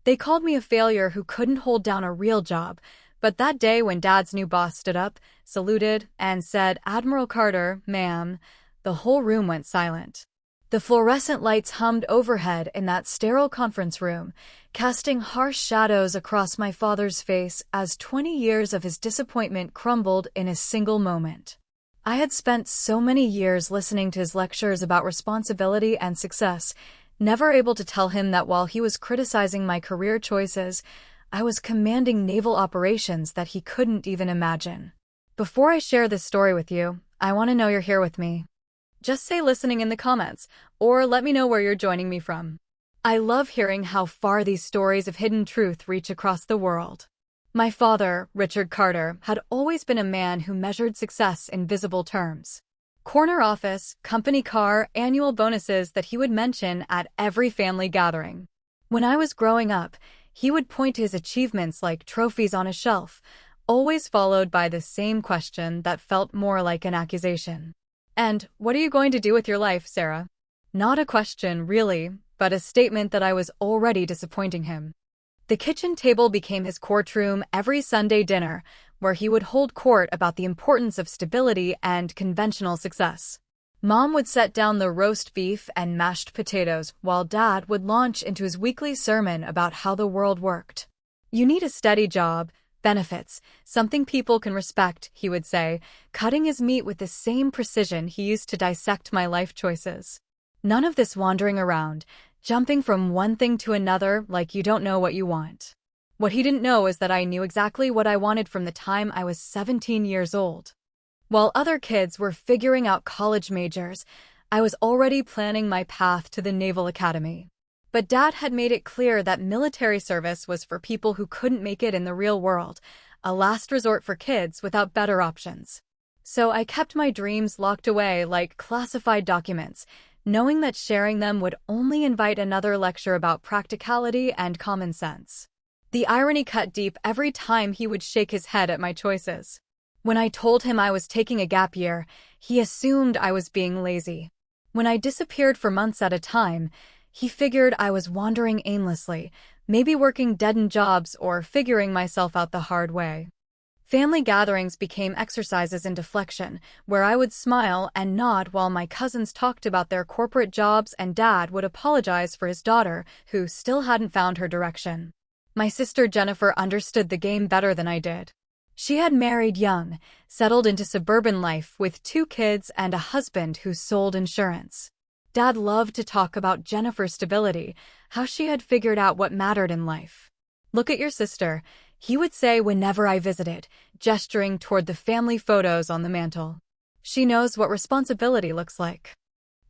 They called me a failure who couldn't hold down a real job, but that day when Dad's new boss stood up, saluted, and said, "Admiral Carter, ma'am," the whole room went silent. The fluorescent lights hummed overhead in that sterile conference room, casting harsh shadows across my father's face as 20 years of his disappointment crumbled in a single moment. I had spent so many years listening to his lectures about responsibility and success, never able to tell him that while he was criticizing my career choices, I was commanding naval operations that he couldn't even imagine. Before I share this story with you, I want to know you're here with me. Just say listening in the comments, or let me know where you're joining me from. I love hearing how far these stories of hidden truth reach across the world. My father, Richard Carter, had always been a man who measured success in visible terms. Corner office, company car, annual bonuses that he would mention at every family gathering. When I was growing up, he would point to his achievements like trophies on a shelf, always followed by the same question that felt more like an accusation. "And what are you going to do with your life, Sarah?" Not a question, really, but a statement that I was already disappointing him. The kitchen table became his courtroom every Sunday dinner, where he would hold court about the importance of stability and conventional success. Mom would set down the roast beef and mashed potatoes, while Dad would launch into his weekly sermon about how the world worked. "You need a steady job, benefits, something people can respect," he would say, cutting his meat with the same precision he used to dissect my life choices. None of this wandering around, jumping from one thing to another like you don't know what you want. What he didn't know is that I knew exactly what I wanted from the time I was 17 years old. While other kids were figuring out college majors, I was already planning my path to the Naval Academy. But Dad had made it clear that military service was for people who couldn't make it in the real world, a last resort for kids without better options. So I kept my dreams locked away like classified documents, knowing that sharing them would only invite another lecture about practicality and common sense. The irony cut deep every time he would shake his head at my choices. When I told him I was taking a gap year, he assumed I was being lazy. When I disappeared for months at a time, he figured I was wandering aimlessly, maybe working dead-end jobs or figuring myself out the hard way. Family gatherings became exercises in deflection, where I would smile and nod while my cousins talked about their corporate jobs and Dad would apologize for his daughter, who still hadn't found her direction. My sister Jennifer understood the game better than I did. She had married young, settled into suburban life with 2 kids and a husband who sold insurance. Dad loved to talk about Jennifer's stability, how she had figured out what mattered in life. "Look at your sister," he would say whenever I visited, gesturing toward the family photos on the mantel. "She knows what responsibility looks like."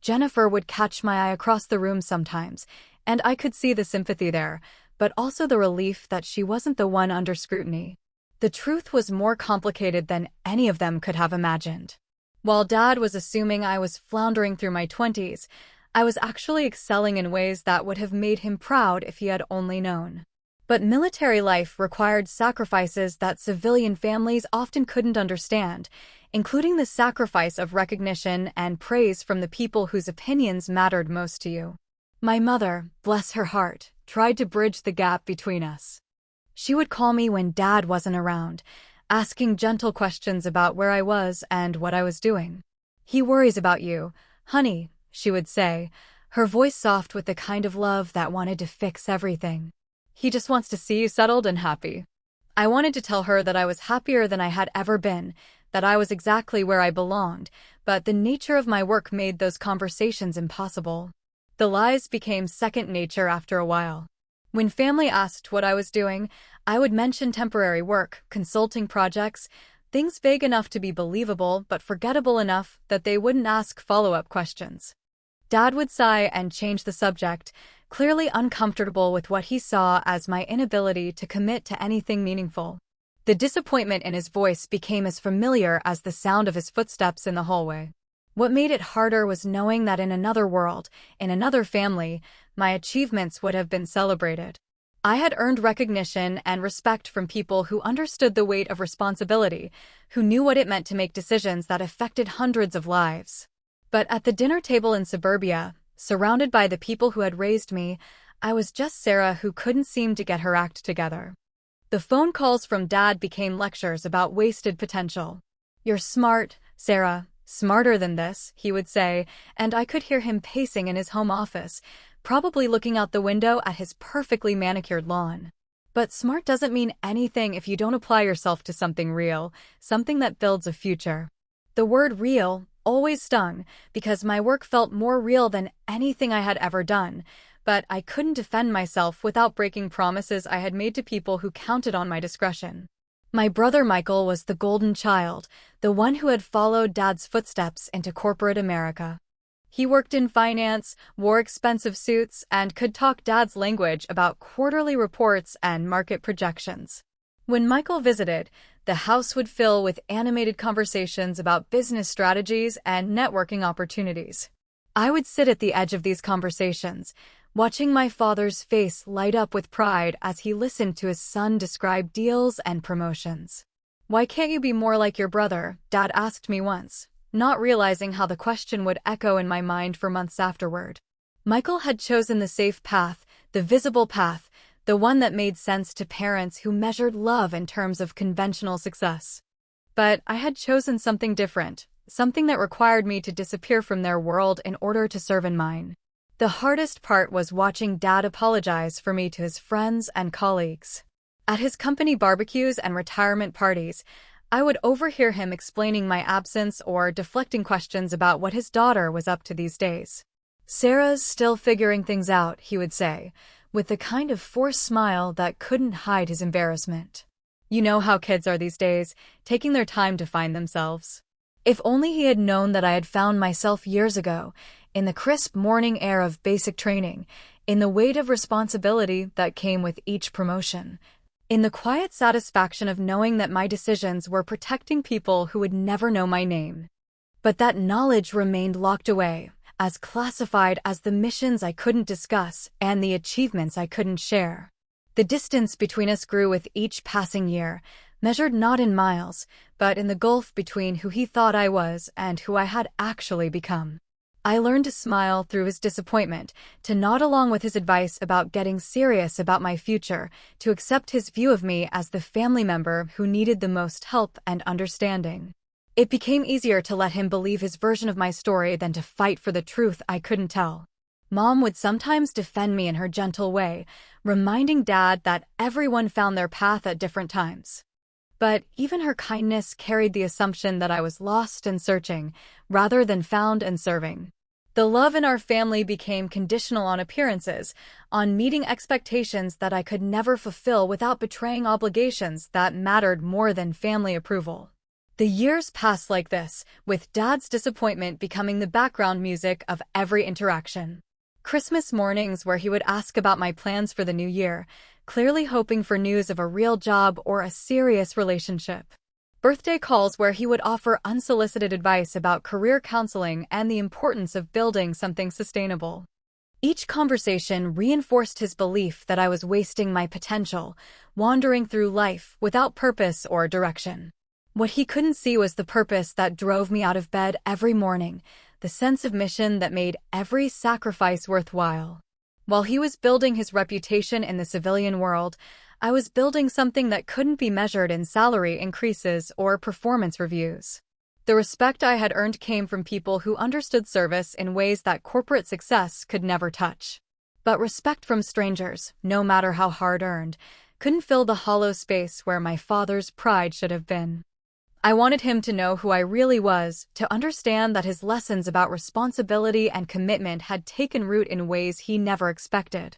Jennifer would catch my eye across the room sometimes, and I could see the sympathy there, but also the relief that she wasn't the one under scrutiny. The truth was more complicated than any of them could have imagined. While Dad was assuming I was floundering through my 20s, I was actually excelling in ways that would have made him proud if he had only known. But military life required sacrifices that civilian families often couldn't understand, including the sacrifice of recognition and praise from the people whose opinions mattered most to you. My mother, bless her heart, tried to bridge the gap between us. She would call me when Dad wasn't around, asking gentle questions about where I was and what I was doing. "He worries about you, honey," she would say, her voice soft with the kind of love that wanted to fix everything. "He just wants to see you settled and happy." I wanted to tell her that I was happier than I had ever been, that I was exactly where I belonged, but the nature of my work made those conversations impossible. The lies became second nature after a while. When family asked what I was doing, I would mention temporary work, consulting projects, things vague enough to be believable but forgettable enough that they wouldn't ask follow-up questions. Dad would sigh and change the subject, clearly uncomfortable with what he saw as my inability to commit to anything meaningful. The disappointment in his voice became as familiar as the sound of his footsteps in the hallway. What made it harder was knowing that in another world, in another family, my achievements would have been celebrated. I had earned recognition and respect from people who understood the weight of responsibility, who knew what it meant to make decisions that affected hundreds of lives. But at the dinner table in suburbia, surrounded by the people who had raised me, I was just Sarah who couldn't seem to get her act together. The phone calls from Dad became lectures about wasted potential. "You're smart, Sarah, smarter than this," he would say, and I could hear him pacing in his home office, probably looking out the window at his perfectly manicured lawn. But smart doesn't mean anything if you don't apply yourself to something real, something that builds a future. The word real always stung, because my work felt more real than anything I had ever done, but I couldn't defend myself without breaking promises I had made to people who counted on my discretion. My brother Michael was the golden child, the one who had followed Dad's footsteps into corporate America. He worked in finance, wore expensive suits, and could talk Dad's language about quarterly reports and market projections. When Michael visited, the house would fill with animated conversations about business strategies and networking opportunities. I would sit at the edge of these conversations, watching my father's face light up with pride as he listened to his son describe deals and promotions. "Why can't you be more like your brother?" Dad asked me once, not realizing how the question would echo in my mind for months afterward. Michael had chosen the safe path, the visible path, the one that made sense to parents who measured love in terms of conventional success. But I had chosen something different, something that required me to disappear from their world in order to serve in mine. The hardest part was watching Dad apologize for me to his friends and colleagues. At his company barbecues and retirement parties, I would overhear him explaining my absence or deflecting questions about what his daughter was up to these days. "Sarah's still figuring things out," he would say, with the kind of forced smile that couldn't hide his embarrassment. You know how kids are these days, taking their time to find themselves. If only he had known that I had found myself years ago, in the crisp morning air of basic training, in the weight of responsibility that came with each promotion, in the quiet satisfaction of knowing that my decisions were protecting people who would never know my name. But that knowledge remained locked away, as classified as the missions I couldn't discuss and the achievements I couldn't share. The distance between us grew with each passing year, measured not in miles, but in the gulf between who he thought I was and who I had actually become. I learned to smile through his disappointment, to nod along with his advice about getting serious about my future, to accept his view of me as the family member who needed the most help and understanding. It became easier to let him believe his version of my story than to fight for the truth I couldn't tell. Mom would sometimes defend me in her gentle way, reminding Dad that everyone found their path at different times. But even her kindness carried the assumption that I was lost and searching, rather than found and serving. The love in our family became conditional on appearances, on meeting expectations that I could never fulfill without betraying obligations that mattered more than family approval. The years passed like this, with Dad's disappointment becoming the background music of every interaction. Christmas mornings where he would ask about my plans for the new year, clearly hoping for news of a real job or a serious relationship. Birthday calls where he would offer unsolicited advice about career counseling and the importance of building something sustainable. Each conversation reinforced his belief that I was wasting my potential, wandering through life without purpose or direction. What he couldn't see was the purpose that drove me out of bed every morning, the sense of mission that made every sacrifice worthwhile. While he was building his reputation in the civilian world, I was building something that couldn't be measured in salary increases or performance reviews. The respect I had earned came from people who understood service in ways that corporate success could never touch. But respect from strangers, no matter how hard-earned, couldn't fill the hollow space where my father's pride should have been. I wanted him to know who I really was, to understand that his lessons about responsibility and commitment had taken root in ways he never expected.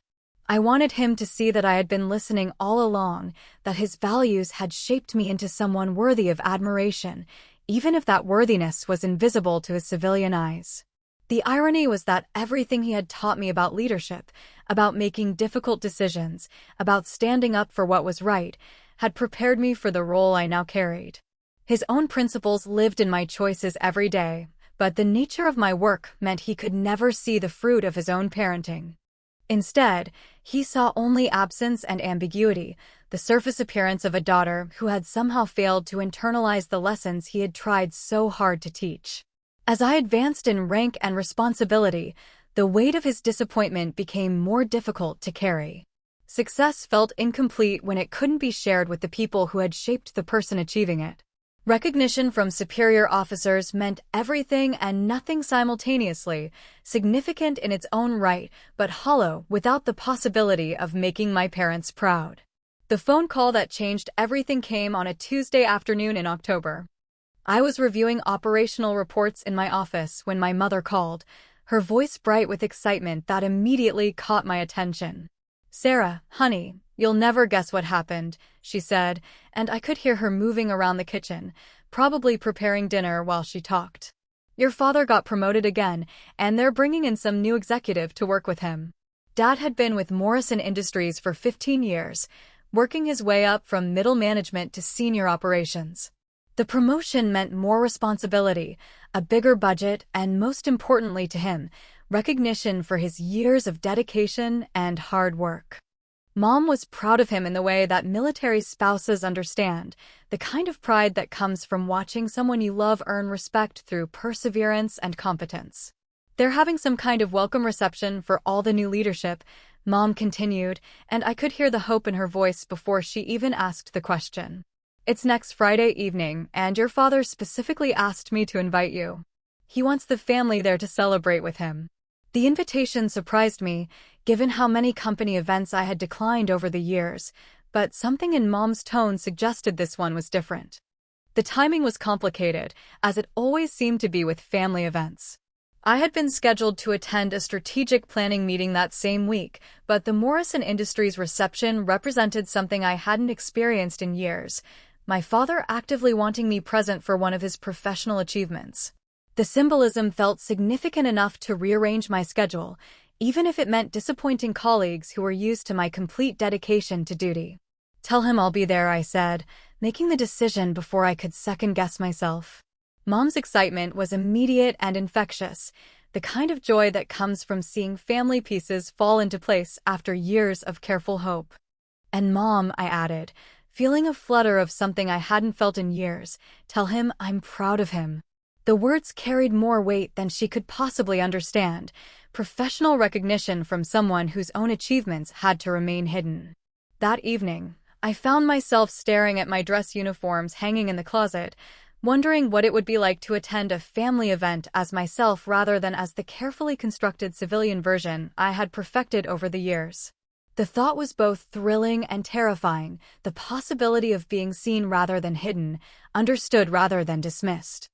I wanted him to see that I had been listening all along, that his values had shaped me into someone worthy of admiration, even if that worthiness was invisible to his civilian eyes. The irony was that everything he had taught me about leadership, about making difficult decisions, about standing up for what was right, had prepared me for the role I now carried. His own principles lived in my choices every day, but the nature of my work meant he could never see the fruit of his own parenting. Instead, he saw only absence and ambiguity, the surface appearance of a daughter who had somehow failed to internalize the lessons he had tried so hard to teach. As I advanced in rank and responsibility, The weight of his disappointment became more difficult to carry. Success felt incomplete when it couldn't be shared with the people who had shaped the person achieving it. Recognition from superior officers meant everything and nothing simultaneously, significant in its own right, but hollow without the possibility of making my parents proud. The phone call that changed everything came on a Tuesday afternoon in October. I was reviewing operational reports in my office when my mother called, her voice bright with excitement that immediately caught my attention. "Sarah, honey, you'll never guess what happened," she said, and I could hear her moving around the kitchen, probably preparing dinner while she talked. "Your father got promoted again, and they're bringing in some new executive to work with him." Dad had been with Morrison Industries for 15 years, working his way up from middle management to senior operations. The promotion meant more responsibility, a bigger budget, and most importantly to him, recognition for his years of dedication and hard work. Mom was proud of him in the way that military spouses understand, the kind of pride that comes from watching someone you love earn respect through perseverance and competence. "They're having some kind of welcome reception for all the new leadership," Mom continued, and I could hear the hope in her voice before she even asked the question. "It's next Friday evening, and your father specifically asked me to invite you. He wants the family there to celebrate with him." The invitation surprised me, given how many company events I had declined over the years, but something in Mom's tone suggested this one was different. The timing was complicated, as it always seemed to be with family events. I had been scheduled to attend a strategic planning meeting that same week, but the Morrison Industries reception represented something I hadn't experienced in years, my father actively wanting me present for one of his professional achievements. The symbolism felt significant enough to rearrange my schedule, even if it meant disappointing colleagues who were used to my complete dedication to duty. "Tell him I'll be there," I said, making the decision before I could second-guess myself. Mom's excitement was immediate and infectious, the kind of joy that comes from seeing family pieces fall into place after years of careful hope. "And Mom," I added, feeling a flutter of something I hadn't felt in years, "tell him I'm proud of him." The words carried more weight than she could possibly understand, professional recognition from someone whose own achievements had to remain hidden. That evening, I found myself staring at my dress uniforms hanging in the closet, wondering what it would be like to attend a family event as myself rather than as the carefully constructed civilian version I had perfected over the years. The thought was both thrilling and terrifying, the possibility of being seen rather than hidden, understood rather than dismissed.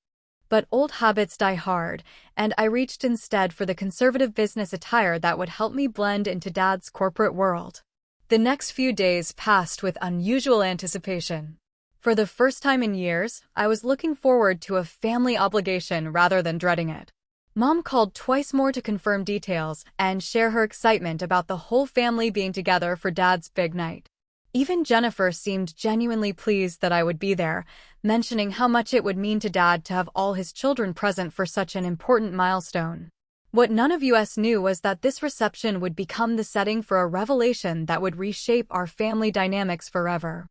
But old habits die hard, and I reached instead for the conservative business attire that would help me blend into Dad's corporate world. The next few days passed with unusual anticipation. For the first time in years, I was looking forward to a family obligation rather than dreading it. Mom called twice more to confirm details and share her excitement about the whole family being together for Dad's big night. Even Jennifer seemed genuinely pleased that I would be there, mentioning how much it would mean to Dad to have all his children present for such an important milestone. What none of us knew was that this reception would become the setting for a revelation that would reshape our family dynamics forever.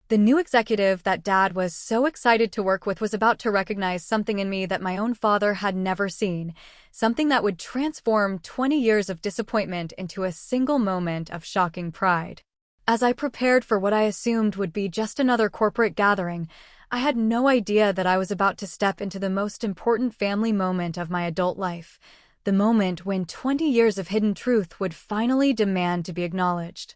The new executive that Dad was so excited to work with was about to recognize something in me that my own father had never seen, something that would transform 20 years of disappointment into a single moment of shocking pride. As I prepared for what I assumed would be just another corporate gathering, I had no idea that I was about to step into the most important family moment of my adult life, the moment when 20 years of hidden truth would finally demand to be acknowledged.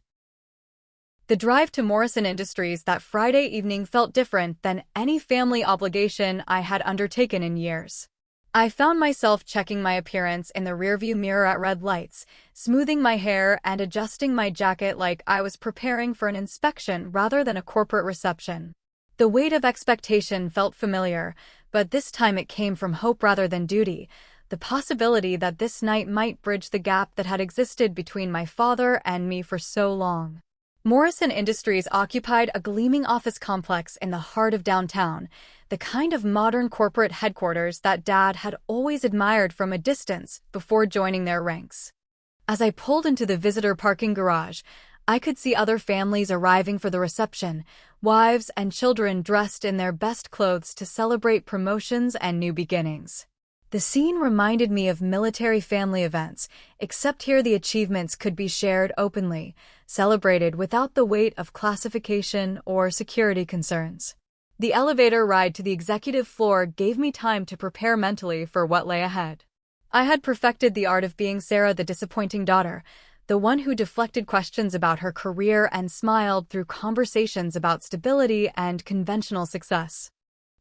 The drive to Morrison Industries that Friday evening felt different than any family obligation I had undertaken in years. I found myself checking my appearance in the rearview mirror at red lights, smoothing my hair and adjusting my jacket like I was preparing for an inspection rather than a corporate reception. The weight of expectation felt familiar, but this time it came from hope rather than duty, the possibility that this night might bridge the gap that had existed between my father and me for so long. Morrison Industries occupied a gleaming office complex in the heart of downtown, the kind of modern corporate headquarters that Dad had always admired from a distance before joining their ranks. As I pulled into the visitor parking garage, I could see other families arriving for the reception, wives and children dressed in their best clothes to celebrate promotions and new beginnings. The scene reminded me of military family events, except here the achievements could be shared openly, celebrated without the weight of classification or security concerns. The elevator ride to the executive floor gave me time to prepare mentally for what lay ahead. I had perfected the art of being Sarah, the disappointing daughter, the one who deflected questions about her career and smiled through conversations about stability and conventional success.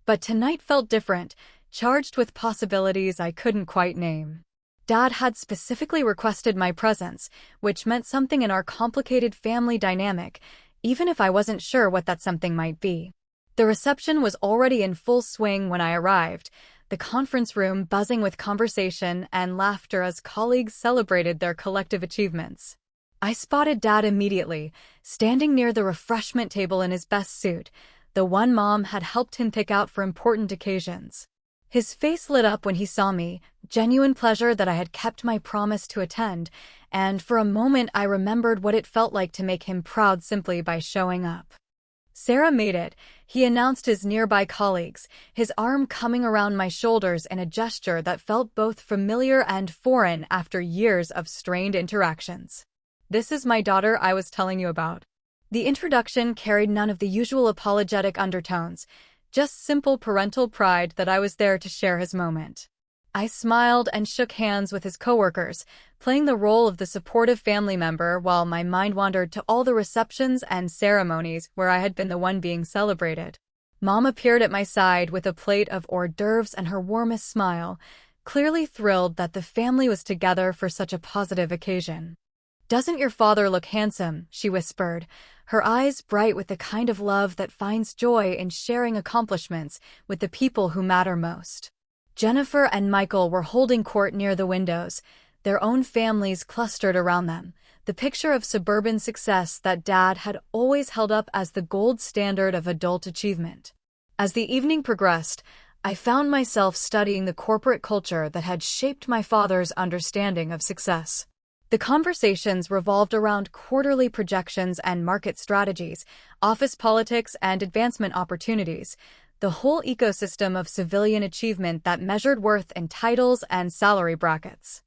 But tonight felt different, charged with possibilities I couldn't quite name. Dad had specifically requested my presence, which meant something in our complicated family dynamic, even if I wasn't sure what that something might be. The reception was already in full swing when I arrived, the conference room buzzing with conversation and laughter as colleagues celebrated their collective achievements. I spotted Dad immediately, standing near the refreshment table in his best suit, the one Mom had helped him pick out for important occasions. His face lit up when he saw me, genuine pleasure that I had kept my promise to attend, and for a moment I remembered what it felt like to make him proud simply by showing up. Sarah made it, he announced his nearby colleagues, his arm coming around my shoulders in a gesture that felt both familiar and foreign after years of strained interactions. "This is my daughter I was telling you about." The introduction carried none of the usual apologetic undertones, just simple parental pride that I was there to share his moment. I smiled and shook hands with his coworkers, playing the role of the supportive family member while my mind wandered to all the receptions and ceremonies where I had been the one being celebrated. Mom appeared at my side with a plate of hors d'oeuvres and her warmest smile, clearly thrilled that the family was together for such a positive occasion. "Doesn't your father look handsome?" she whispered, her eyes bright with the kind of love that finds joy in sharing accomplishments with the people who matter most. Jennifer and Michael were holding court near the windows, their own families clustered around them, the picture of suburban success that Dad had always held up as the gold standard of adult achievement. As the evening progressed, I found myself studying the corporate culture that had shaped my father's understanding of success. The conversations revolved around quarterly projections and market strategies, office politics and advancement opportunities, the whole ecosystem of civilian achievement that measured worth in titles and salary brackets.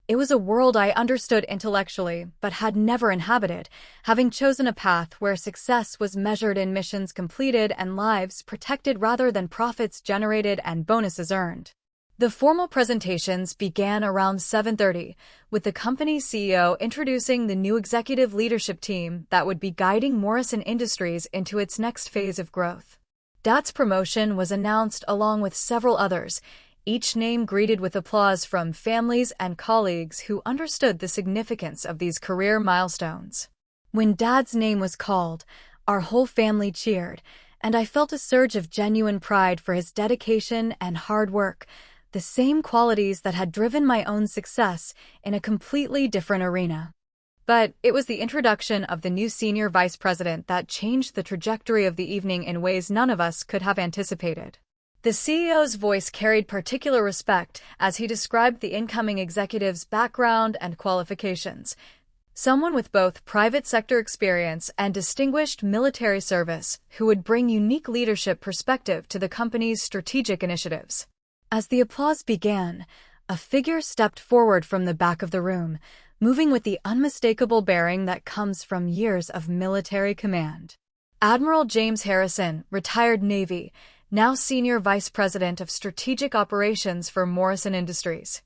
It was a world I understood intellectually but had never inhabited, having chosen a path where success was measured in missions completed and lives protected rather than profits generated and bonuses earned. The formal presentations began around 7:30, with the company's CEO introducing the new executive leadership team that would be guiding Morrison Industries into its next phase of growth. Dad's promotion was announced along with several others, each name greeted with applause from families and colleagues who understood the significance of these career milestones. When Dad's name was called, our whole family cheered, and I felt a surge of genuine pride for his dedication and hard work, the same qualities that had driven my own success in a completely different arena. But it was the introduction of the new senior vice president that changed the trajectory of the evening in ways none of us could have anticipated. The CEO's voice carried particular respect as he described the incoming executive's background and qualifications. Someone with both private sector experience and distinguished military service who would bring unique leadership perspective to the company's strategic initiatives. As the applause began, a figure stepped forward from the back of the room, moving with the unmistakable bearing that comes from years of military command. Admiral James Harrison, retired Navy, now Senior Vice President of Strategic Operations for Morrison Industries.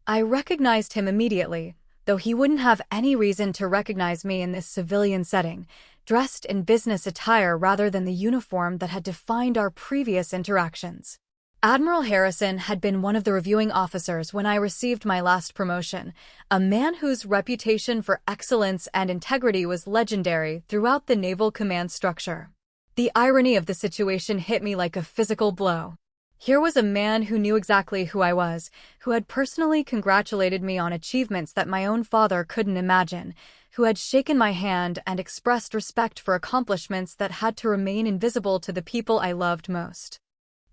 I recognized him immediately, though he wouldn't have any reason to recognize me in this civilian setting, dressed in business attire rather than the uniform that had defined our previous interactions. Admiral Harrison had been one of the reviewing officers when I received my last promotion, a man whose reputation for excellence and integrity was legendary throughout the naval command structure. The irony of the situation hit me like a physical blow. Here was a man who knew exactly who I was, who had personally congratulated me on achievements that my own father couldn't imagine, who had shaken my hand and expressed respect for accomplishments that had to remain invisible to the people I loved most.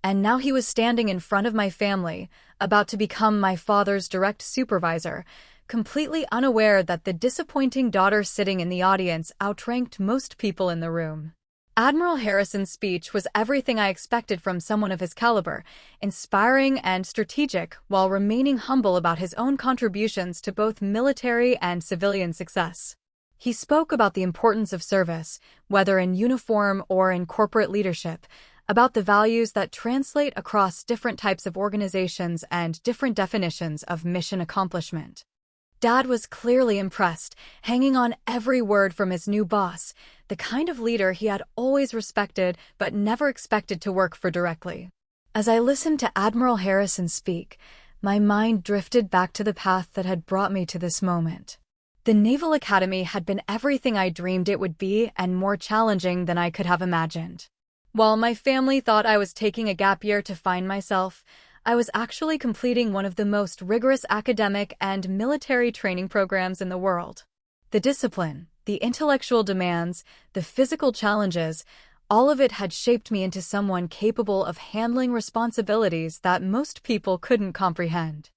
And now he was standing in front of my family, about to become my father's direct supervisor, completely unaware that the disappointing daughter sitting in the audience outranked most people in the room. Admiral Harrison's speech was everything I expected from someone of his caliber, inspiring and strategic while remaining humble about his own contributions to both military and civilian success. He spoke about the importance of service, whether in uniform or in corporate leadership, about the values that translate across different types of organizations and different definitions of mission accomplishment. Dad was clearly impressed, hanging on every word from his new boss, the kind of leader he had always respected but never expected to work for directly. As I listened to Admiral Harrison speak, my mind drifted back to the path that had brought me to this moment. The Naval Academy had been everything I dreamed it would be and more challenging than I could have imagined. While my family thought I was taking a gap year to find myself, I was actually completing one of the most rigorous academic and military training programs in the world. The discipline, the intellectual demands, the physical challenges, all of it had shaped me into someone capable of handling responsibilities that most people couldn't comprehend.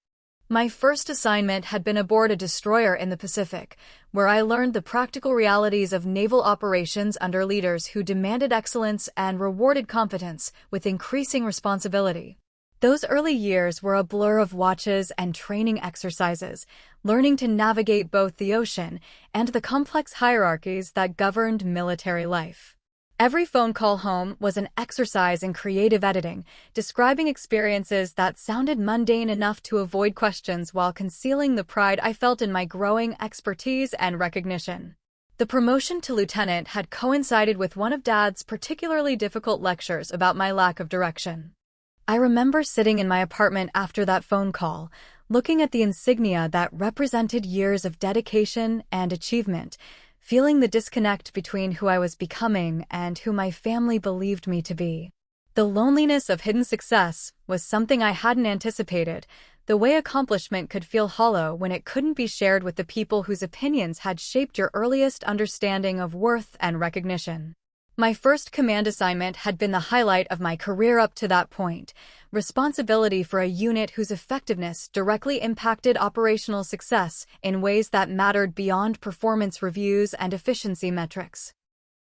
My first assignment had been aboard a destroyer in the Pacific, where I learned the practical realities of naval operations under leaders who demanded excellence and rewarded competence with increasing responsibility. Those early years were a blur of watches and training exercises, learning to navigate both the ocean and the complex hierarchies that governed military life. Every phone call home was an exercise in creative editing, describing experiences that sounded mundane enough to avoid questions while concealing the pride I felt in my growing expertise and recognition. The promotion to lieutenant had coincided with one of Dad's particularly difficult lectures about my lack of direction. I remember sitting in my apartment after that phone call, looking at the insignia that represented years of dedication and achievement, feeling the disconnect between who I was becoming and who my family believed me to be. The loneliness of hidden success was something I hadn't anticipated, the way accomplishment could feel hollow when it couldn't be shared with the people whose opinions had shaped your earliest understanding of worth and recognition. My first command assignment had been the highlight of my career up to that point, responsibility for a unit whose effectiveness directly impacted operational success in ways that mattered beyond performance reviews and efficiency metrics.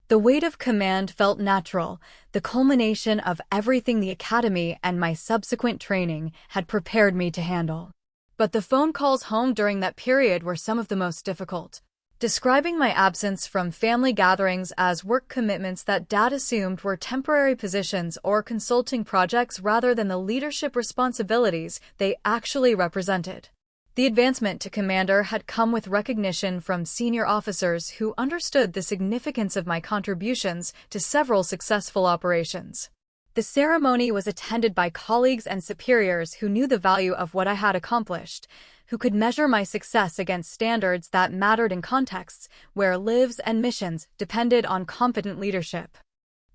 The weight of command felt natural, the culmination of everything the academy and my subsequent training had prepared me to handle. But the phone calls home during that period were some of the most difficult. Describing my absence from family gatherings as work commitments that Dad assumed were temporary positions or consulting projects rather than the leadership responsibilities they actually represented. The advancement to commander had come with recognition from senior officers who understood the significance of my contributions to several successful operations. The ceremony was attended by colleagues and superiors who knew the value of what I had accomplished, who could measure my success against standards that mattered in contexts where lives and missions depended on competent leadership.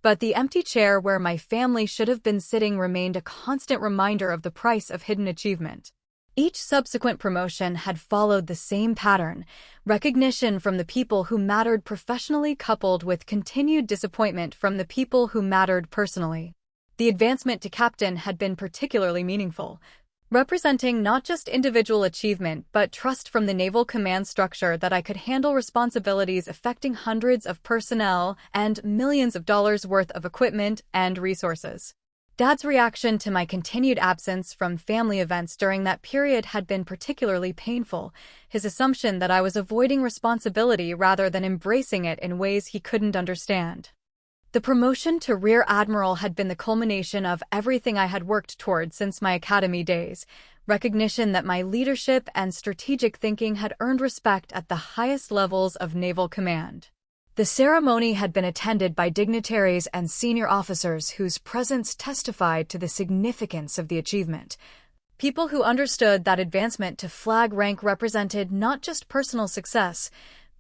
But the empty chair where my family should have been sitting remained a constant reminder of the price of hidden achievement. Each subsequent promotion had followed the same pattern, recognition from the people who mattered professionally coupled with continued disappointment from the people who mattered personally. The advancement to captain had been particularly meaningful, representing not just individual achievement but trust from the naval command structure that I could handle responsibilities affecting hundreds of personnel and millions of dollars worth of equipment and resources. Dad's reaction to my continued absence from family events during that period had been particularly painful, his assumption that I was avoiding responsibility rather than embracing it in ways he couldn't understand. The promotion to Rear Admiral had been the culmination of everything I had worked toward since my academy days, recognition that my leadership and strategic thinking had earned respect at the highest levels of naval command. The ceremony had been attended by dignitaries and senior officers whose presence testified to the significance of the achievement. People who understood that advancement to flag rank represented not just personal success,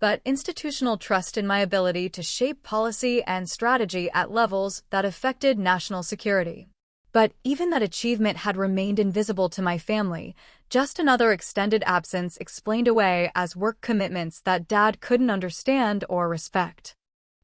but institutional trust in my ability to shape policy and strategy at levels that affected national security. But even that achievement had remained invisible to my family, just another extended absence explained away as work commitments that Dad couldn't understand or respect.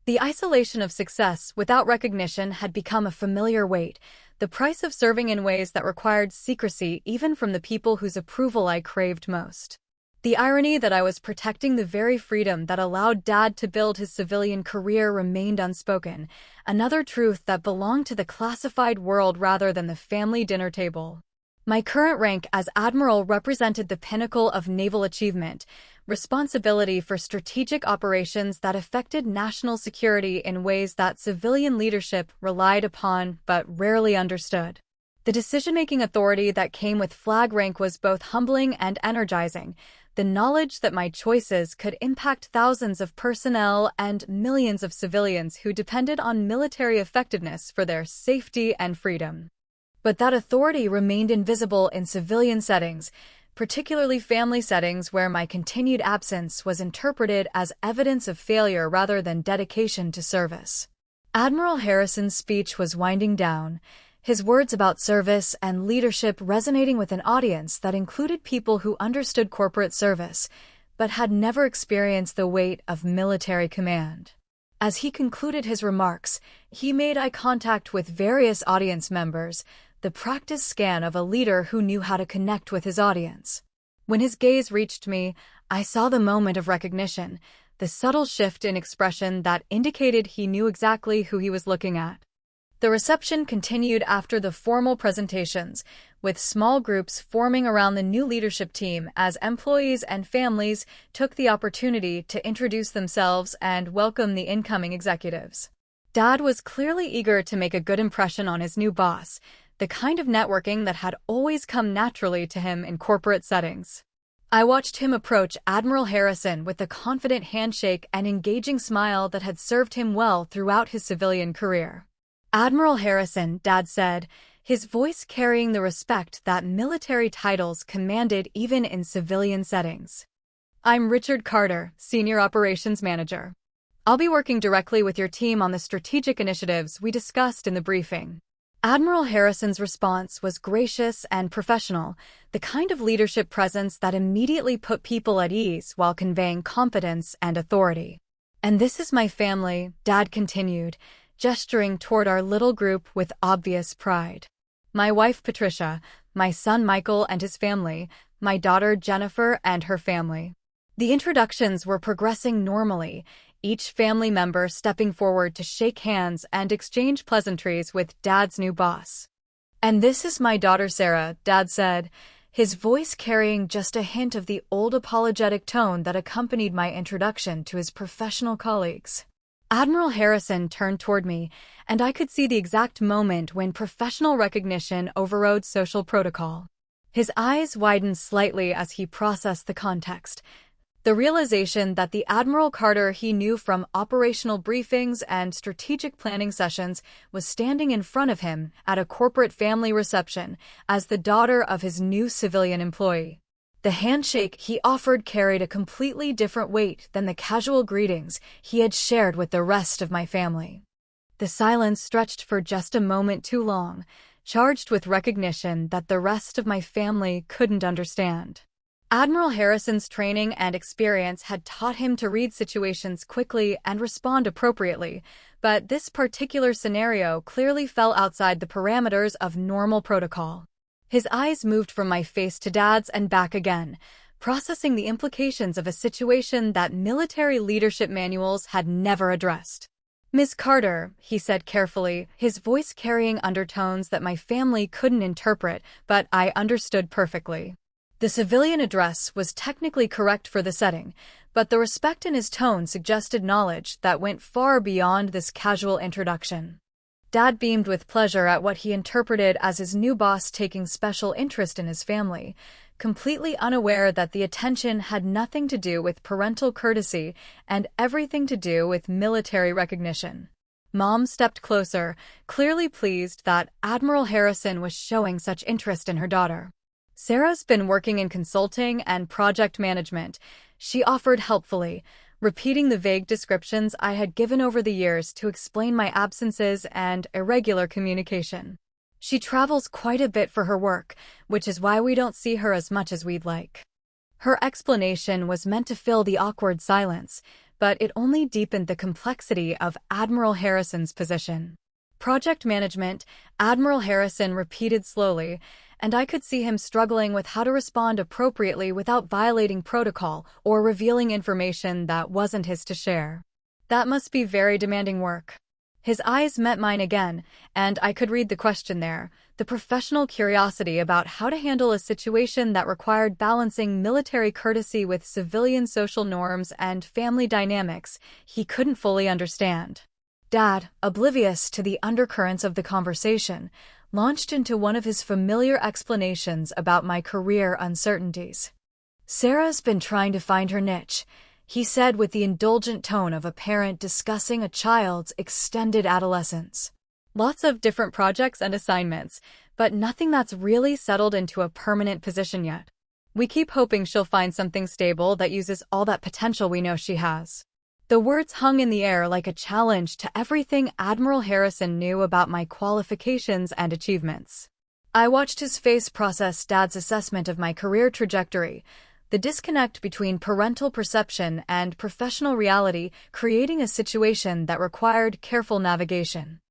The isolation of success without recognition had become a familiar weight, the price of serving in ways that required secrecy even from the people whose approval I craved most. The irony that I was protecting the very freedom that allowed Dad to build his civilian career remained unspoken, another truth that belonged to the classified world rather than the family dinner table. My current rank as Admiral represented the pinnacle of naval achievement, responsibility for strategic operations that affected national security in ways that civilian leadership relied upon but rarely understood. The decision-making authority that came with flag rank was both humbling and energizing. The knowledge that my choices could impact thousands of personnel and millions of civilians who depended on military effectiveness for their safety and freedom. But that authority remained invisible in civilian settings, particularly family settings where my continued absence was interpreted as evidence of failure rather than dedication to service. Admiral Harrison's speech was winding down, his words about service and leadership resonating with an audience that included people who understood corporate service, but had never experienced the weight of military command. As he concluded his remarks, he made eye contact with various audience members, the practiced scan of a leader who knew how to connect with his audience. When his gaze reached me, I saw the moment of recognition, the subtle shift in expression that indicated he knew exactly who he was looking at. The reception continued after the formal presentations, with small groups forming around the new leadership team as employees and families took the opportunity to introduce themselves and welcome the incoming executives. Dad was clearly eager to make a good impression on his new boss, the kind of networking that had always come naturally to him in corporate settings. I watched him approach Admiral Harrison with the confident handshake and engaging smile that had served him well throughout his civilian career. "Admiral Harrison," Dad said, his voice carrying the respect that military titles commanded even in civilian settings. "I'm Richard Carter, Senior Operations Manager. I'll be working directly with your team on the strategic initiatives we discussed in the briefing." Admiral Harrison's response was gracious and professional, the kind of leadership presence that immediately put people at ease while conveying confidence and authority. "And this is my family," Dad continued, gesturing toward our little group with obvious pride. "My wife Patricia, my son Michael and his family, my daughter Jennifer and her family." The introductions were progressing normally, each family member stepping forward to shake hands and exchange pleasantries with Dad's new boss. "And this is my daughter Sarah," Dad said, his voice carrying just a hint of the old apologetic tone that accompanied my introduction to his professional colleagues. Admiral Harrison turned toward me, and I could see the exact moment when professional recognition overrode social protocol. His eyes widened slightly as he processed the context, the realization that the Admiral Carter he knew from operational briefings and strategic planning sessions was standing in front of him at a corporate family reception as the daughter of his new civilian employee. The handshake he offered carried a completely different weight than the casual greetings he had shared with the rest of my family. The silence stretched for just a moment too long, charged with recognition that the rest of my family couldn't understand. Admiral Harrison's training and experience had taught him to read situations quickly and respond appropriately, but this particular scenario clearly fell outside the parameters of normal protocol. His eyes moved from my face to Dad's and back again, processing the implications of a situation that military leadership manuals had never addressed. "Miss Carter," he said carefully, his voice carrying undertones that my family couldn't interpret, but I understood perfectly. The civilian address was technically correct for the setting, but the respect in his tone suggested knowledge that went far beyond this casual introduction. Dad beamed with pleasure at what he interpreted as his new boss taking special interest in his family, completely unaware that the attention had nothing to do with parental courtesy and everything to do with military recognition. Mom stepped closer, clearly pleased that Admiral Harrison was showing such interest in her daughter. "Sarah's been working in consulting and project management," she offered helpfully, repeating the vague descriptions I had given over the years to explain my absences and irregular communication. "She travels quite a bit for her work, which is why we don't see her as much as we'd like." Her explanation was meant to fill the awkward silence, but it only deepened the complexity of Admiral Harrison's position. "Project management," Admiral Harrison repeated slowly, and I could see him struggling with how to respond appropriately without violating protocol or revealing information that wasn't his to share. That must be very demanding work. His eyes met mine again, and I could read the question there, the professional curiosity about how to handle a situation that required balancing military courtesy with civilian social norms and family dynamics he couldn't fully understand. Dad, oblivious to the undercurrents of the conversation, launched into one of his familiar explanations about my career uncertainties. "Sarah's been trying to find her niche," he said with the indulgent tone of a parent discussing a child's extended adolescence. "Lots of different projects and assignments, but nothing that's really settled into a permanent position yet. We keep hoping she'll find something stable that uses all that potential we know she has." The words hung in the air like a challenge to everything Admiral Harrison knew about my qualifications and achievements. I watched his face process Dad's assessment of my career trajectory, the disconnect between parental perception and professional reality creating a situation that required careful navigation.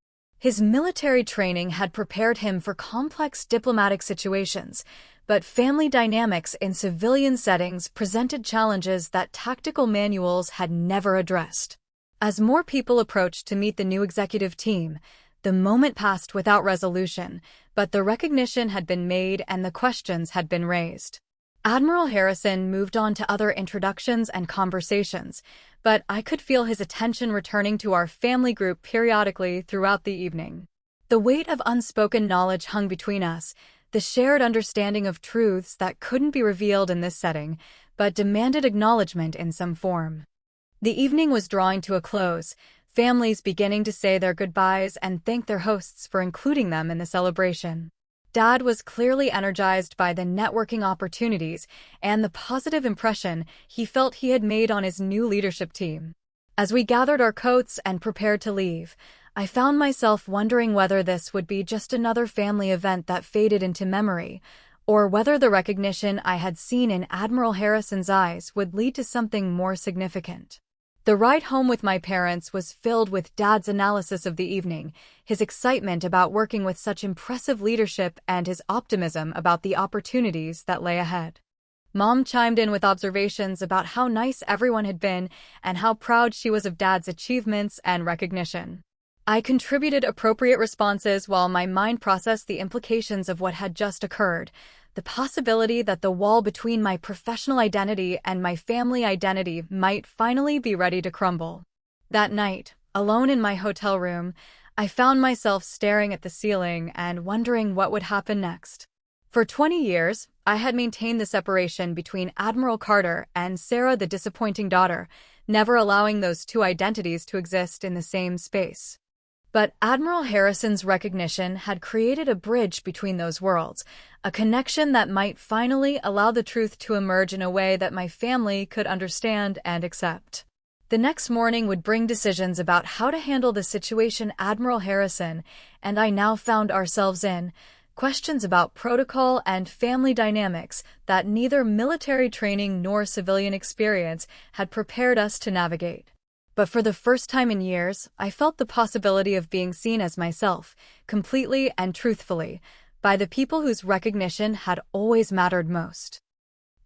His military training had prepared him for complex diplomatic situations, but family dynamics in civilian settings presented challenges that tactical manuals had never addressed. As more people approached to meet the new executive team, the moment passed without resolution, but the recognition had been made and the questions had been raised. Admiral Harrison moved on to other introductions and conversations, but I could feel his attention returning to our family group periodically throughout the evening. The weight of unspoken knowledge hung between us, the shared understanding of truths that couldn't be revealed in this setting, but demanded acknowledgement in some form. The evening was drawing to a close, families beginning to say their goodbyes and thank their hosts for including them in the celebration. Dad was clearly energized by the networking opportunities and the positive impression he felt he had made on his new leadership team. As we gathered our coats and prepared to leave, I found myself wondering whether this would be just another family event that faded into memory, or whether the recognition I had seen in Admiral Harrison's eyes would lead to something more significant. The ride home with my parents was filled with Dad's analysis of the evening, his excitement about working with such impressive leadership and his optimism about the opportunities that lay ahead. Mom chimed in with observations about how nice everyone had been and how proud she was of Dad's achievements and recognition. I contributed appropriate responses while my mind processed the implications of what had just occurred, the possibility that the wall between my professional identity and my family identity might finally be ready to crumble. That night, alone in my hotel room, I found myself staring at the ceiling and wondering what would happen next. For 20 years, I had maintained the separation between Admiral Carter and Sarah, the disappointing daughter, never allowing those two identities to exist in the same space. But Admiral Harrison's recognition had created a bridge between those worlds, a connection that might finally allow the truth to emerge in a way that my family could understand and accept. The next morning would bring decisions about how to handle the situation Admiral Harrison and I now found ourselves in, questions about protocol and family dynamics that neither military training nor civilian experience had prepared us to navigate. But for the first time in years, I felt the possibility of being seen as myself, completely and truthfully, by the people whose recognition had always mattered most.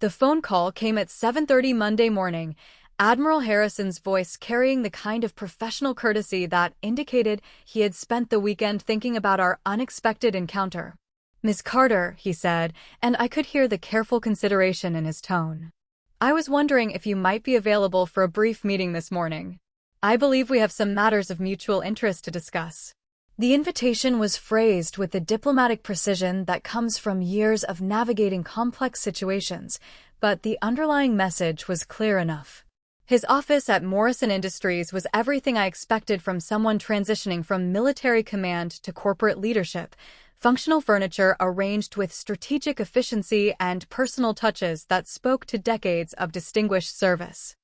The phone call came at 7:30 Monday morning, Admiral Harrison's voice carrying the kind of professional courtesy that indicated he had spent the weekend thinking about our unexpected encounter. "Ms. Carter," he said, and I could hear the careful consideration in his tone. "I was wondering if you might be available for a brief meeting this morning. I believe we have some matters of mutual interest to discuss." The invitation was phrased with the diplomatic precision that comes from years of navigating complex situations, but the underlying message was clear enough. His office at Morrison Industries was everything I expected from someone transitioning from military command to corporate leadership, functional furniture arranged with strategic efficiency and personal touches that spoke to decades of distinguished service.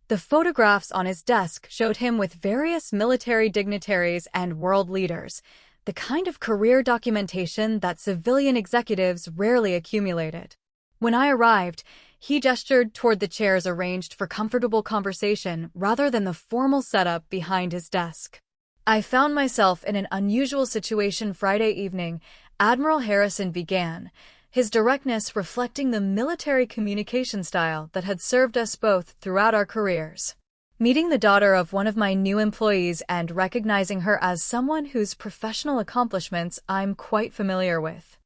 The photographs on his desk showed him with various military dignitaries and world leaders, the kind of career documentation that civilian executives rarely accumulated. When I arrived, he gestured toward the chairs arranged for comfortable conversation rather than the formal setup behind his desk. "I found myself in an unusual situation Friday evening," Admiral Harrison began, his directness reflecting the military communication style that had served us both throughout our careers. Meeting the daughter of one of my new employees and recognizing her as someone whose professional accomplishments I'm quite familiar with.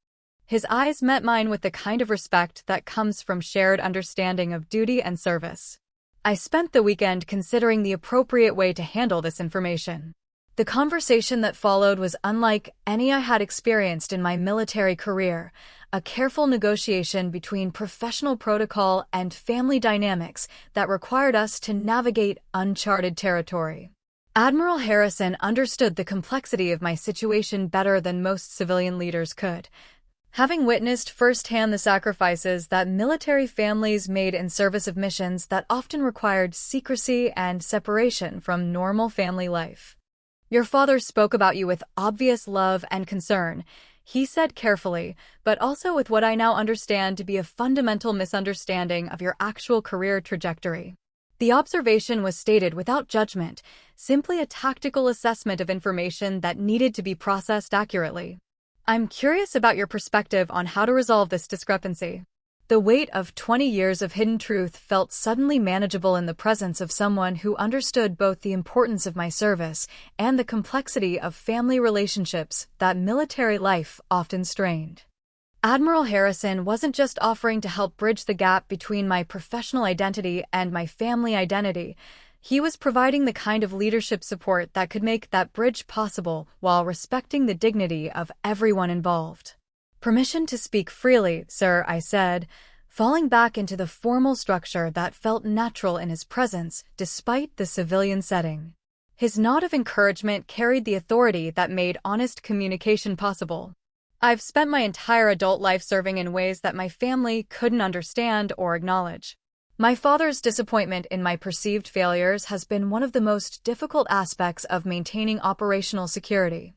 His eyes met mine with the kind of respect that comes from shared understanding of duty and service. I spent the weekend considering the appropriate way to handle this information. The conversation that followed was unlike any I had experienced in my military career, a careful negotiation between professional protocol and family dynamics that required us to navigate uncharted territory. Admiral Harrison understood the complexity of my situation better than most civilian leaders could. Having witnessed firsthand the sacrifices that military families made in service of missions that often required secrecy and separation from normal family life. "Your father spoke about you with obvious love and concern," he said carefully, but also with what I now understand to be a fundamental misunderstanding of your actual career trajectory. The observation was stated without judgment, simply a tactical assessment of information that needed to be processed accurately. "I'm curious about your perspective on how to resolve this discrepancy." The weight of 20 years of hidden truth felt suddenly manageable in the presence of someone who understood both the importance of my service and the complexity of family relationships that military life often strained. Admiral Harrison wasn't just offering to help bridge the gap between my professional identity and my family identity. He was providing the kind of leadership support that could make that bridge possible while respecting the dignity of everyone involved. "Permission to speak freely, sir," I said, falling back into the formal structure that felt natural in his presence despite the civilian setting. His nod of encouragement carried the authority that made honest communication possible. "I've spent my entire adult life serving in ways that my family couldn't understand or acknowledge. My father's disappointment in my perceived failures has been one of the most difficult aspects of maintaining operational security."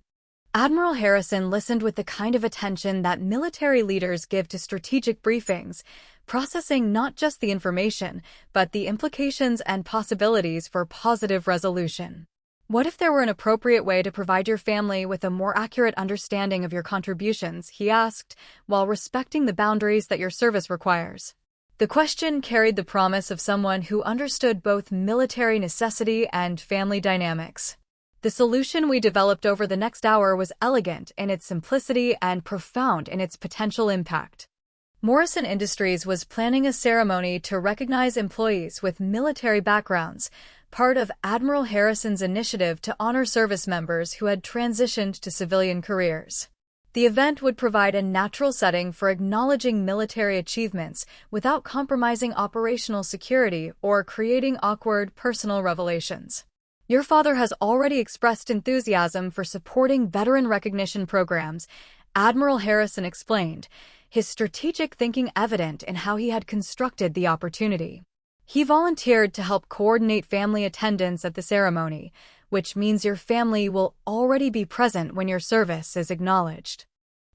Admiral Harrison listened with the kind of attention that military leaders give to strategic briefings, processing not just the information, but the implications and possibilities for positive resolution. "What if there were an appropriate way to provide your family with a more accurate understanding of your contributions?" he asked, "while respecting the boundaries that your service requires?" The question carried the promise of someone who understood both military necessity and family dynamics. The solution we developed over the next hour was elegant in its simplicity and profound in its potential impact. Morrison Industries was planning a ceremony to recognize employees with military backgrounds, part of Admiral Harrison's initiative to honor service members who had transitioned to civilian careers. The event would provide a natural setting for acknowledging military achievements without compromising operational security or creating awkward personal revelations. "Your father has already expressed enthusiasm for supporting veteran recognition programs," Admiral Harrison explained, his strategic thinking evident in how he had constructed the opportunity. "He volunteered to help coordinate family attendance at the ceremony, which means your family will already be present when your service is acknowledged."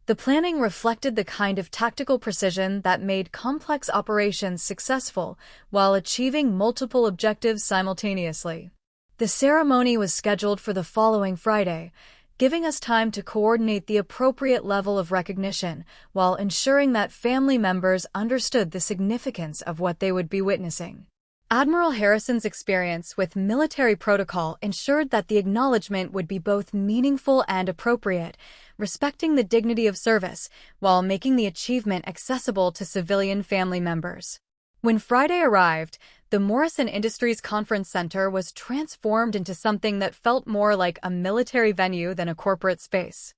The planning reflected the kind of tactical precision that made complex operations successful while achieving multiple objectives simultaneously. The ceremony was scheduled for the following Friday, giving us time to coordinate the appropriate level of recognition while ensuring that family members understood the significance of what they would be witnessing. Admiral Harrison's experience with military protocol ensured that the acknowledgement would be both meaningful and appropriate, respecting the dignity of service while making the achievement accessible to civilian family members. When Friday arrived, the Morrison Industries Conference Center was transformed into something that felt more like a military venue than a corporate space.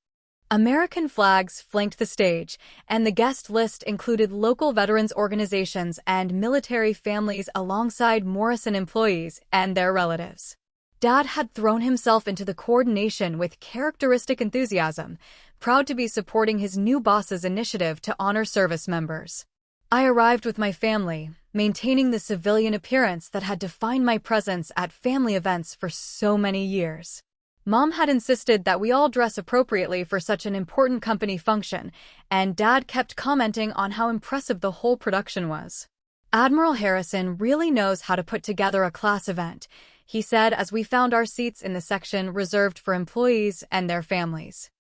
American flags flanked the stage, and the guest list included local veterans organizations and military families alongside Morrison employees and their relatives. Dad had thrown himself into the coordination with characteristic enthusiasm, proud to be supporting his new boss's initiative to honor service members. I arrived with my family, maintaining the civilian appearance that had defined my presence at family events for so many years. Mom had insisted that we all dress appropriately for such an important company function, and Dad kept commenting on how impressive the whole production was. "Admiral Harrison really knows how to put together a class event," he said as we found our seats in the section reserved for employees and their families.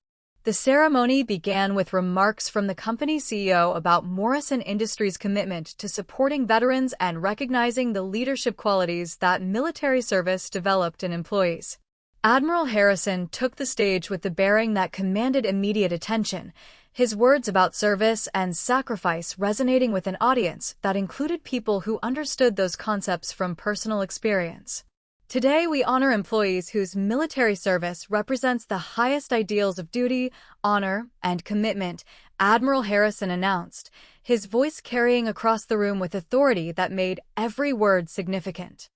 The ceremony began with remarks from the company's CEO about Morrison Industries' commitment to supporting veterans and recognizing the leadership qualities that military service developed in employees. Admiral Harrison took the stage with the bearing that commanded immediate attention, his words about service and sacrifice resonating with an audience that included people who understood those concepts from personal experience. Today, we honor employees whose military service represents the highest ideals of duty, honor, and commitment, Admiral Harrison announced, his voice carrying across the room with authority that made every word significant.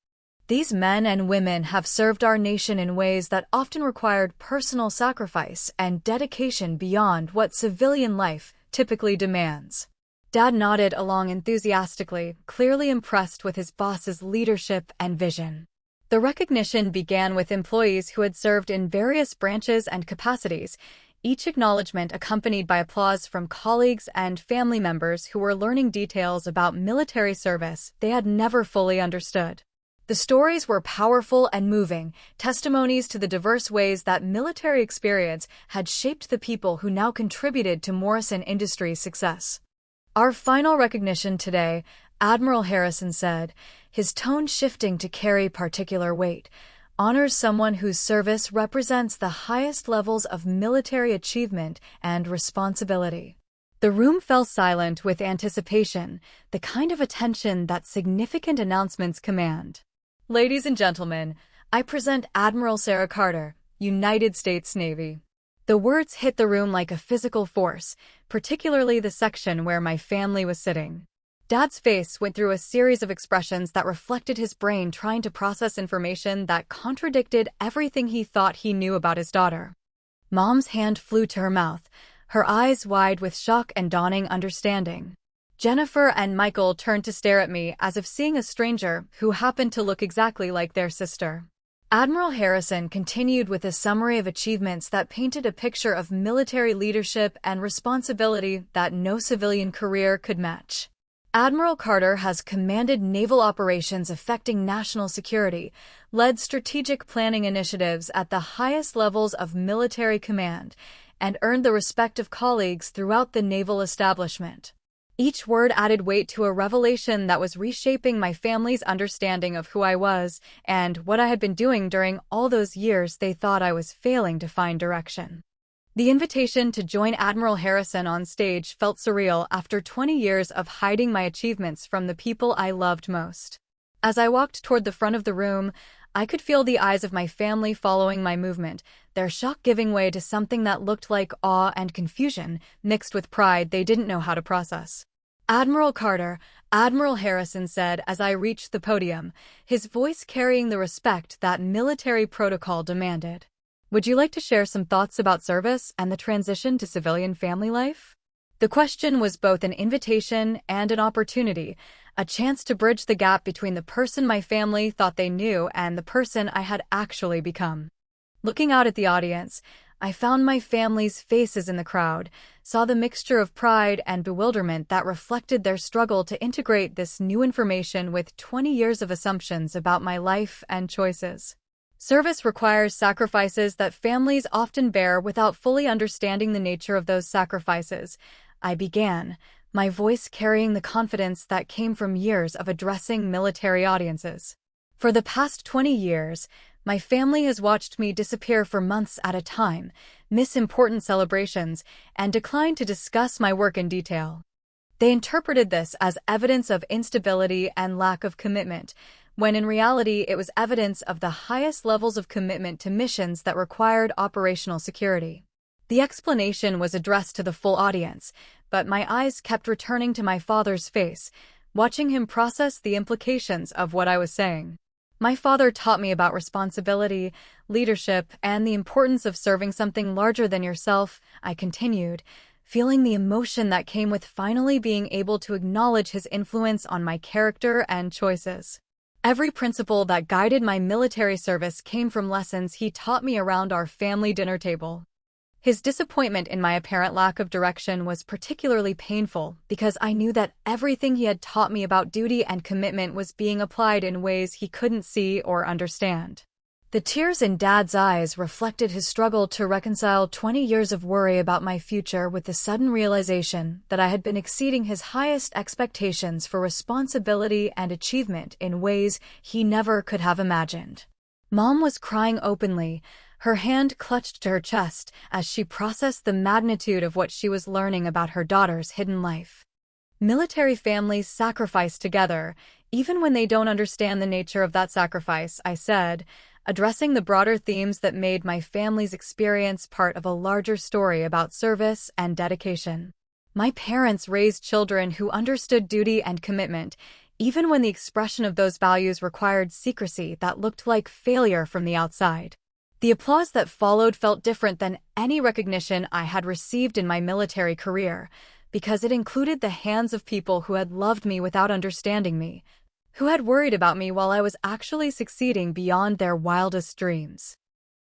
These men and women have served our nation in ways that often required personal sacrifice and dedication beyond what civilian life typically demands. Dad nodded along enthusiastically, clearly impressed with his boss's leadership and vision. The recognition began with employees who had served in various branches and capacities, each acknowledgement accompanied by applause from colleagues and family members who were learning details about military service they had never fully understood. The stories were powerful and moving, testimonies to the diverse ways that military experience had shaped the people who now contributed to Morrison Industries' success. Our final recognition today, Admiral Harrison said, his tone shifting to carry particular weight, honors someone whose service represents the highest levels of military achievement and responsibility. The room fell silent with anticipation, the kind of attention that significant announcements command. Ladies and gentlemen, I present Admiral Sarah Carter, United States Navy. The words hit the room like a physical force, particularly the section where my family was sitting. Dad's face went through a series of expressions that reflected his brain trying to process information that contradicted everything he thought he knew about his daughter. Mom's hand flew to her mouth, her eyes wide with shock and dawning understanding. Jennifer and Michael turned to stare at me as if seeing a stranger who happened to look exactly like their sister. Admiral Harrison continued with a summary of achievements that painted a picture of military leadership and responsibility that no civilian career could match. Admiral Carter has commanded naval operations affecting national security, led strategic planning initiatives at the highest levels of military command, and earned the respect of colleagues throughout the naval establishment. Each word added weight to a revelation that was reshaping my family's understanding of who I was and what I had been doing during all those years they thought I was failing to find direction. The invitation to join Admiral Harrison on stage felt surreal after 20 years of hiding my achievements from the people I loved most. As I walked toward the front of the room, I could feel the eyes of my family following my movement, their shock giving way to something that looked like awe and confusion, mixed with pride they didn't know how to process. Admiral Carter, Admiral Harrison said as I reached the podium, his voice carrying the respect that military protocol demanded. Would you like to share some thoughts about service and the transition to civilian family life? The question was both an invitation and an opportunity, a chance to bridge the gap between the person my family thought they knew and the person I had actually become. Looking out at the audience, I found my family's faces in the crowd, saw the mixture of pride and bewilderment that reflected their struggle to integrate this new information with 20 years of assumptions about my life and choices. Service requires sacrifices that families often bear without fully understanding the nature of those sacrifices. I began, my voice carrying the confidence that came from years of addressing military audiences. For the past 20 years, my family has watched me disappear for months at a time, miss important celebrations, and decline to discuss my work in detail. They interpreted this as evidence of instability and lack of commitment, when in reality it was evidence of the highest levels of commitment to missions that required operational security. The explanation was addressed to the full audience, but my eyes kept returning to my father's face, watching him process the implications of what I was saying. My father taught me about responsibility, leadership, and the importance of serving something larger than yourself, I continued, feeling the emotion that came with finally being able to acknowledge his influence on my character and choices. Every principle that guided my military service came from lessons he taught me around our family dinner table. His disappointment in my apparent lack of direction was particularly painful because I knew that everything he had taught me about duty and commitment was being applied in ways he couldn't see or understand. The tears in Dad's eyes reflected his struggle to reconcile 20 years of worry about my future with the sudden realization that I had been exceeding his highest expectations for responsibility and achievement in ways he never could have imagined. Mom was crying openly, her hand clutched to her chest as she processed the magnitude of what she was learning about her daughter's hidden life. Military families sacrifice together, even when they don't understand the nature of that sacrifice, I said, addressing the broader themes that made my family's experience part of a larger story about service and dedication. My parents raised children who understood duty and commitment, even when the expression of those values required secrecy that looked like failure from the outside. The applause that followed felt different than any recognition I had received in my military career, because it included the hands of people who had loved me without understanding me, who had worried about me while I was actually succeeding beyond their wildest dreams.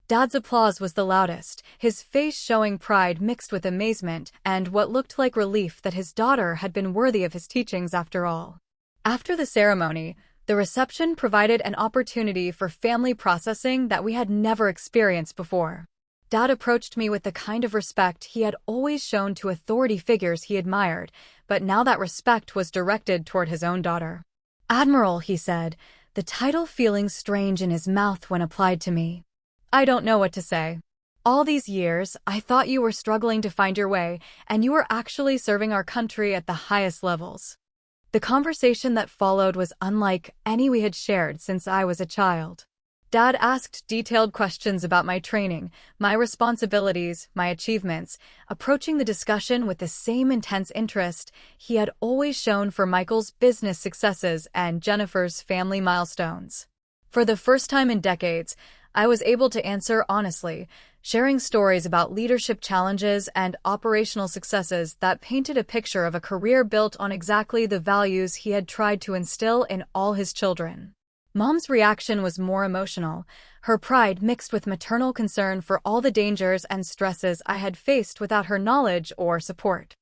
Dad's applause was the loudest, his face showing pride mixed with amazement and what looked like relief that his daughter had been worthy of his teachings after all. After the ceremony, the reception provided an opportunity for family processing that we had never experienced before. Dad approached me with the kind of respect he had always shown to authority figures he admired, but now that respect was directed toward his own daughter. "Admiral," he said, the title feeling strange in his mouth when applied to me. "I don't know what to say. All these years, I thought you were struggling to find your way, and you were actually serving our country at the highest levels." The conversation that followed was unlike any we had shared since I was a child. Dad asked detailed questions about my training, my responsibilities, my achievements, approaching the discussion with the same intense interest he had always shown for Michael's business successes and Jennifer's family milestones. For the first time in decades, I was able to answer honestly, sharing stories about leadership challenges and operational successes that painted a picture of a career built on exactly the values he had tried to instill in all his children. Mom's reaction was more emotional, her pride mixed with maternal concern for all the dangers and stresses I had faced without her knowledge or support.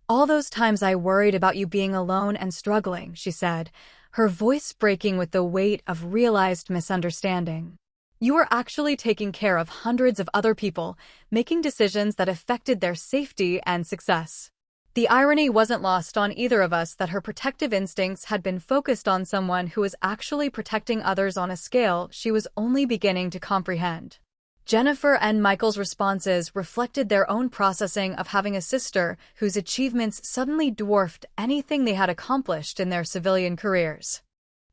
"All those times I worried about you being alone and struggling," she said, her voice breaking with the weight of realized misunderstanding. "You were actually taking care of hundreds of other people, making decisions that affected their safety and success." The irony wasn't lost on either of us that her protective instincts had been focused on someone who was actually protecting others on a scale she was only beginning to comprehend. Jennifer and Michael's responses reflected their own processing of having a sister whose achievements suddenly dwarfed anything they had accomplished in their civilian careers.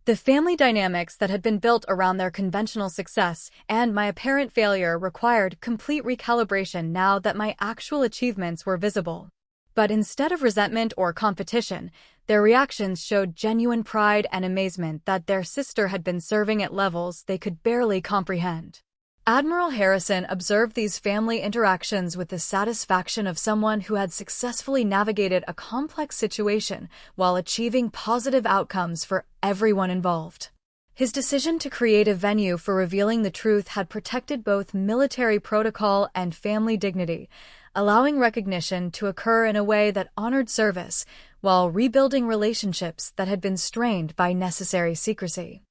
The family dynamics that had been built around their conventional success and my apparent failure required complete recalibration now that my actual achievements were visible. But instead of resentment or competition, their reactions showed genuine pride and amazement that their sister had been serving at levels they could barely comprehend. Admiral Harrison observed these family interactions with the satisfaction of someone who had successfully navigated a complex situation while achieving positive outcomes for everyone involved. His decision to create a venue for revealing the truth had protected both military protocol and family dignity, allowing recognition to occur in a way that honored service while rebuilding relationships that had been strained by necessary secrecy.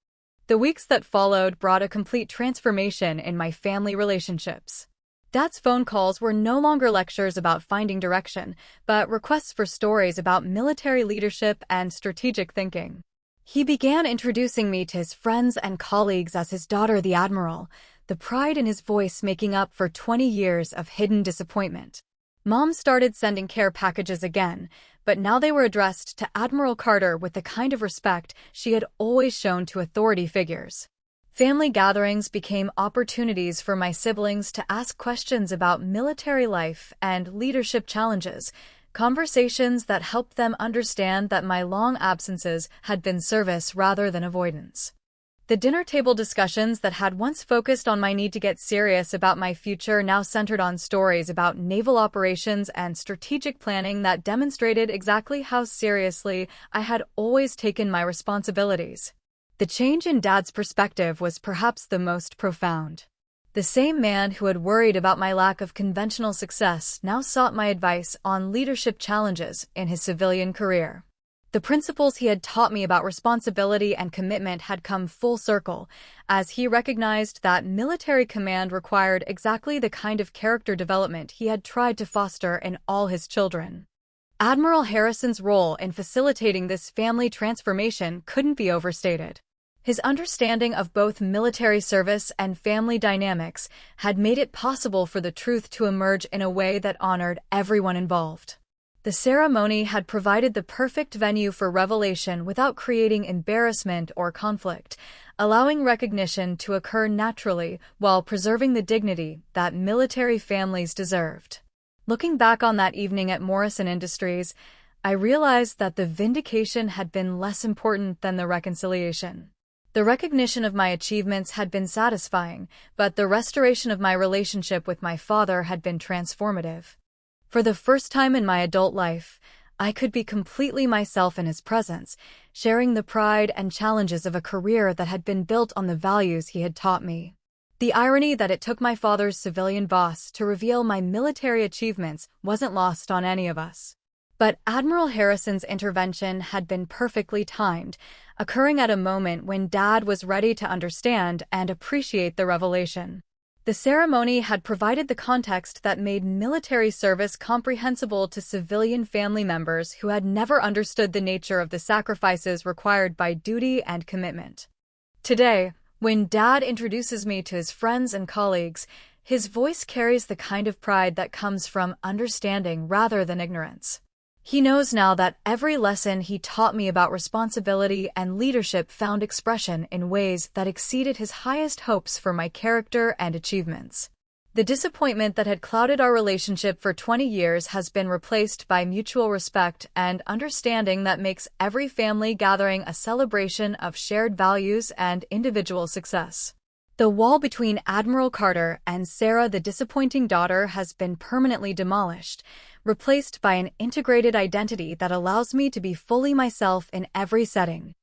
The weeks that followed brought a complete transformation in my family relationships. Dad's phone calls were no longer lectures about finding direction, but requests for stories about military leadership and strategic thinking. He began introducing me to his friends and colleagues as his daughter, the Admiral, the pride in his voice making up for 20 years of hidden disappointment. Mom started sending care packages again, but now they were addressed to Admiral Carter with the kind of respect she had always shown to authority figures. Family gatherings became opportunities for my siblings to ask questions about military life and leadership challenges, conversations that helped them understand that my long absences had been service rather than avoidance. The dinner table discussions that had once focused on my need to get serious about my future now centered on stories about naval operations and strategic planning that demonstrated exactly how seriously I had always taken my responsibilities. The change in Dad's perspective was perhaps the most profound. The same man who had worried about my lack of conventional success now sought my advice on leadership challenges in his civilian career. The principles he had taught me about responsibility and commitment had come full circle, as he recognized that military command required exactly the kind of character development he had tried to foster in all his children. Admiral Harrison's role in facilitating this family transformation couldn't be overstated. His understanding of both military service and family dynamics had made it possible for the truth to emerge in a way that honored everyone involved. The ceremony had provided the perfect venue for revelation without creating embarrassment or conflict, allowing recognition to occur naturally while preserving the dignity that military families deserved. Looking back on that evening at Morrison Industries, I realized that the vindication had been less important than the reconciliation. The recognition of my achievements had been satisfying, but the restoration of my relationship with my father had been transformative. For the first time in my adult life, I could be completely myself in his presence, sharing the pride and challenges of a career that had been built on the values he had taught me. The irony that it took my father's civilian boss to reveal my military achievements wasn't lost on any of us. But Admiral Harrison's intervention had been perfectly timed, occurring at a moment when Dad was ready to understand and appreciate the revelation. The ceremony had provided the context that made military service comprehensible to civilian family members who had never understood the nature of the sacrifices required by duty and commitment. Today, when Dad introduces me to his friends and colleagues, his voice carries the kind of pride that comes from understanding rather than ignorance. He knows now that every lesson he taught me about responsibility and leadership found expression in ways that exceeded his highest hopes for my character and achievements. The disappointment that had clouded our relationship for 20 years has been replaced by mutual respect and understanding that makes every family gathering a celebration of shared values and individual success. The wall between Admiral Carter and Sarah, the disappointing daughter, has been permanently demolished, replaced by an integrated identity that allows me to be fully myself in every setting.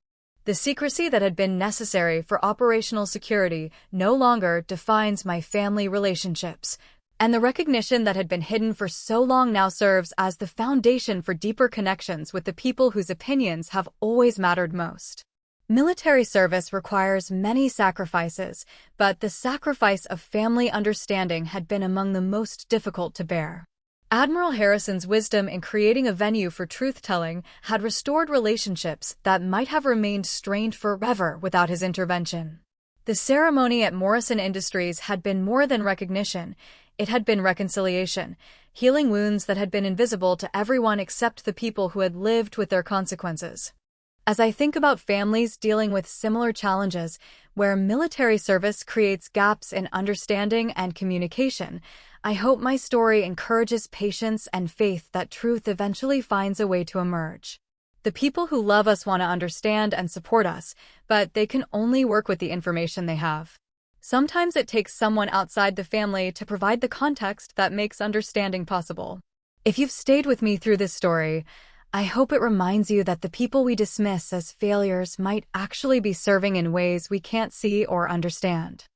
The secrecy that had been necessary for operational security no longer defines my family relationships, and the recognition that had been hidden for so long now serves as the foundation for deeper connections with the people whose opinions have always mattered most. Military service requires many sacrifices, but the sacrifice of family understanding had been among the most difficult to bear. Admiral Harrison's wisdom in creating a venue for truth-telling had restored relationships that might have remained strained forever without his intervention. The ceremony at Morrison Industries had been more than recognition, it had been reconciliation, healing wounds that had been invisible to everyone except the people who had lived with their consequences. As I think about families dealing with similar challenges, where military service creates gaps in understanding and communication, I hope my story encourages patience and faith that truth eventually finds a way to emerge. The people who love us want to understand and support us, but they can only work with the information they have. Sometimes it takes someone outside the family to provide the context that makes understanding possible. If you've stayed with me through this story, I hope it reminds you that the people we dismiss as failures might actually be serving in ways we can't see or understand.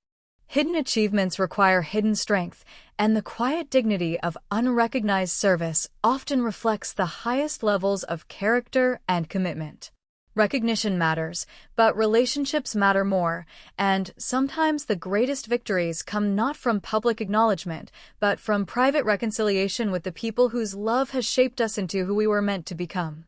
Hidden achievements require hidden strength, and the quiet dignity of unrecognized service often reflects the highest levels of character and commitment. Recognition matters, but relationships matter more, and sometimes the greatest victories come not from public acknowledgement, but from private reconciliation with the people whose love has shaped us into who we were meant to become.